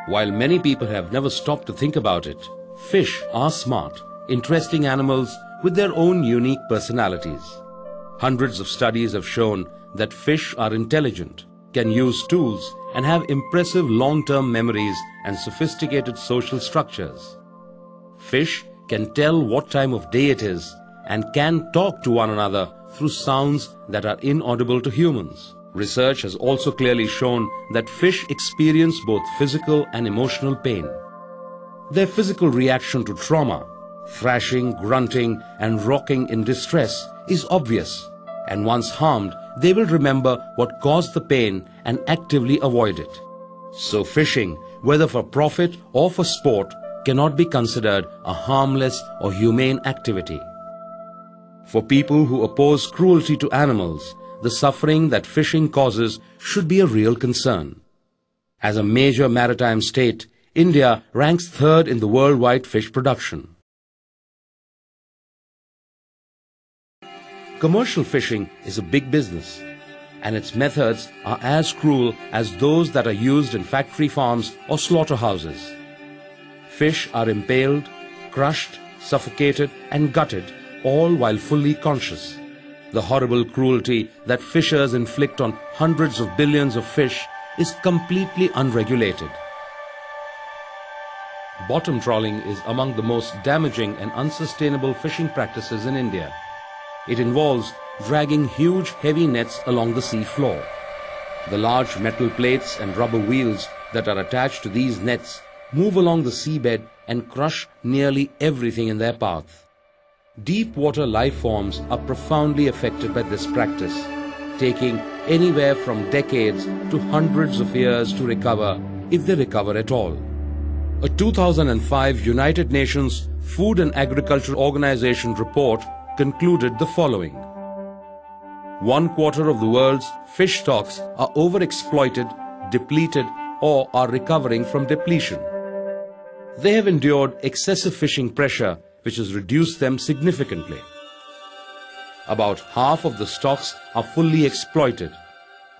While many people have never stopped to think about it, fish are smart, interesting animals with their own unique personalities. Hundreds of studies have shown that fish are intelligent, can use tools, and have impressive long-term memories and sophisticated social structures. Fish can tell what time of day it is and can talk to one another through sounds that are inaudible to humans. Research has also clearly shown that fish experience both physical and emotional pain. Their physical reaction to trauma, thrashing, grunting, and rocking in distress, is obvious, and once harmed, they will remember what caused the pain and actively avoid it. So fishing, whether for profit or for sport, cannot be considered a harmless or humane activity. For people who oppose cruelty to animals, the suffering that fishing causes should be a real concern. As a major maritime state, India ranks third in the worldwide fish production. Commercial fishing is a big business, and its methods are as cruel as those that are used in factory farms or slaughterhouses. Fish are impaled, crushed, suffocated, and gutted, all while fully conscious. The horrible cruelty that fishers inflict on hundreds of billions of fish is completely unregulated. Bottom trawling is among the most damaging and unsustainable fishing practices in India. It involves dragging huge heavy nets along the sea floor. The large metal plates and rubber wheels that are attached to these nets move along the seabed and crush nearly everything in their path. Deep water life forms are profoundly affected by this practice, taking anywhere from decades to hundreds of years to recover, if they recover at all. A 2005 United Nations Food and Agriculture Organization report concluded the following: 1/4 of the world's fish stocks are overexploited, depleted, or are recovering from depletion. They have endured excessive fishing pressure, which has reduced them significantly. About half of the stocks are fully exploited.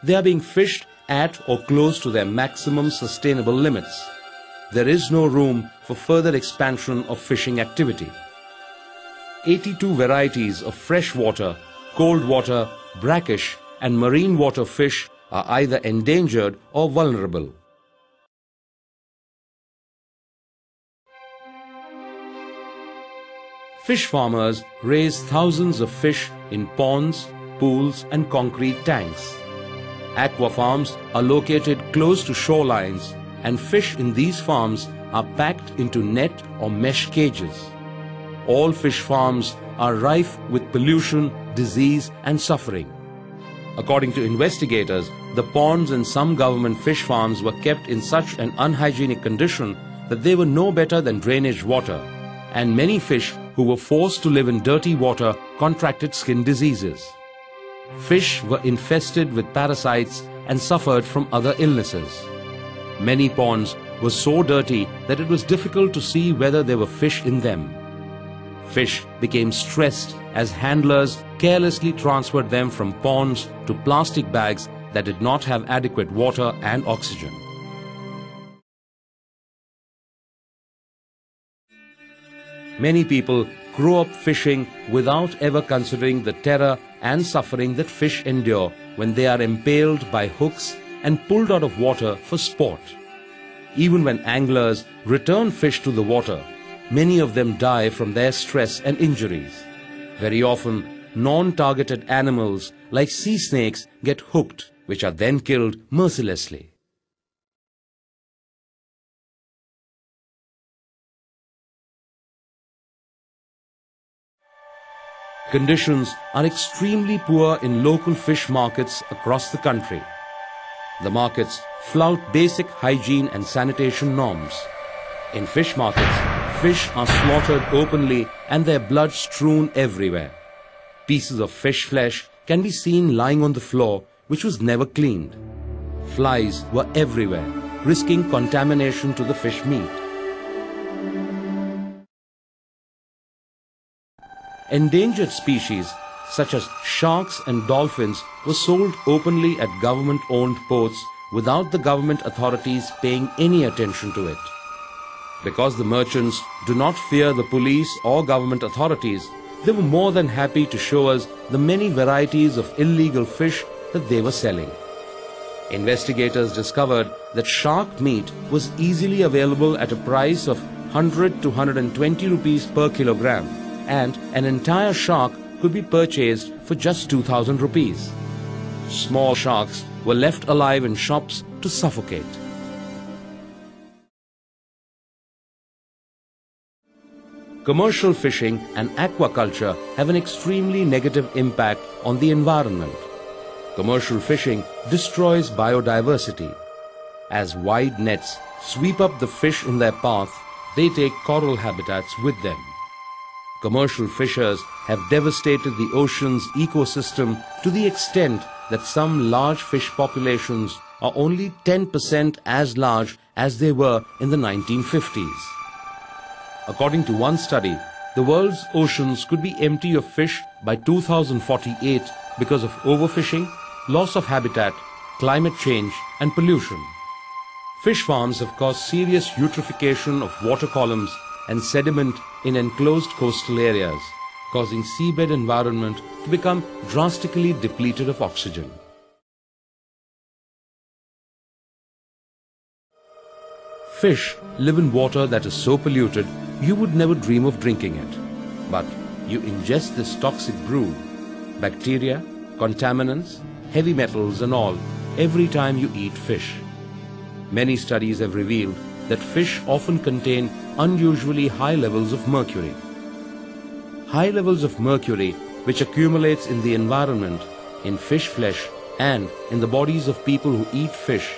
They are being fished at or close to their maximum sustainable limits. There is no room for further expansion of fishing activity. 82 varieties of freshwater, cold water, brackish, and marine water fish are either endangered or vulnerable. Fish farmers raise thousands of fish in ponds, pools, and concrete tanks. Aqua farms are located close to shorelines, and fish in these farms are packed into net or mesh cages. All fish farms are rife with pollution, disease, and suffering. According to investigators, the ponds in some government fish farms were kept in such an unhygienic condition that they were no better than drainage water, and many fish who were forced to live in dirty water contracted skin diseases. Fish were infested with parasites and suffered from other illnesses. Many ponds were so dirty that it was difficult to see whether there were fish in them. Fish became stressed as handlers carelessly transferred them from ponds to plastic bags that did not have adequate water and oxygen. Many people grow up fishing without ever considering the terror and suffering that fish endure when they are impaled by hooks and pulled out of water for sport. Even when anglers return fish to the water, many of them die from their stress and injuries. Very often, non-targeted animals like sea snakes get hooked, which are then killed mercilessly. Conditions are extremely poor in local fish markets across the country. The markets flout basic hygiene and sanitation norms. In fish markets, fish are slaughtered openly and their blood strewn everywhere. Pieces of fish flesh can be seen lying on the floor, which was never cleaned. Flies were everywhere, risking contamination to the fish meat. Endangered species such as sharks and dolphins were sold openly at government-owned ports without the government authorities paying any attention to it. Because the merchants do not fear the police or government authorities, they were more than happy to show us the many varieties of illegal fish that they were selling. Investigators discovered that shark meat was easily available at a price of 100 to 120 rupees per kilogram, and an entire shark could be purchased for just 2,000 rupees. Small sharks were left alive in shops to suffocate. Commercial fishing and aquaculture have an extremely negative impact on the environment. Commercial fishing destroys biodiversity. As wide nets sweep up the fish in their path, they take coral habitats with them. Commercial fishers have devastated the ocean's ecosystem to the extent that some large fish populations are only 10% as large as they were in the 1950s. According to one study, the world's oceans could be empty of fish by 2048 because of overfishing, loss of habitat, climate change and pollution. Fish farms have caused serious eutrophication of water columns and sediment in enclosed coastal areas, causing seabed environment to become drastically depleted of oxygen. Fish live in water that is so polluted you would never dream of drinking it. But you ingest this toxic brew, bacteria, contaminants, heavy metals and all, every time you eat fish. Many studies have revealed that fish often contain unusually high levels of mercury. High levels of mercury, which accumulates in the environment, in fish flesh and in the bodies of people who eat fish,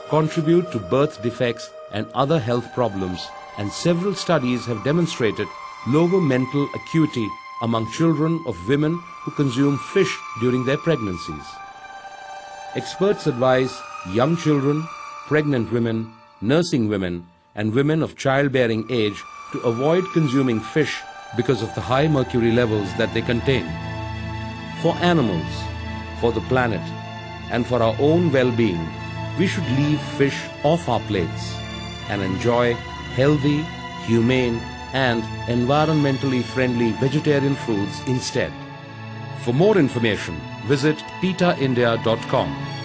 contribute to birth defects and other health problems, and several studies have demonstrated lower mental acuity among children of women who consume fish during their pregnancies. Experts advise young children, pregnant women, nursing women, and women of childbearing age to avoid consuming fish because of the high mercury levels that they contain. For animals, for the planet, and for our own well-being, we should leave fish off our plates and enjoy healthy, humane, and environmentally friendly vegetarian foods instead. For more information, visit petaindia.com.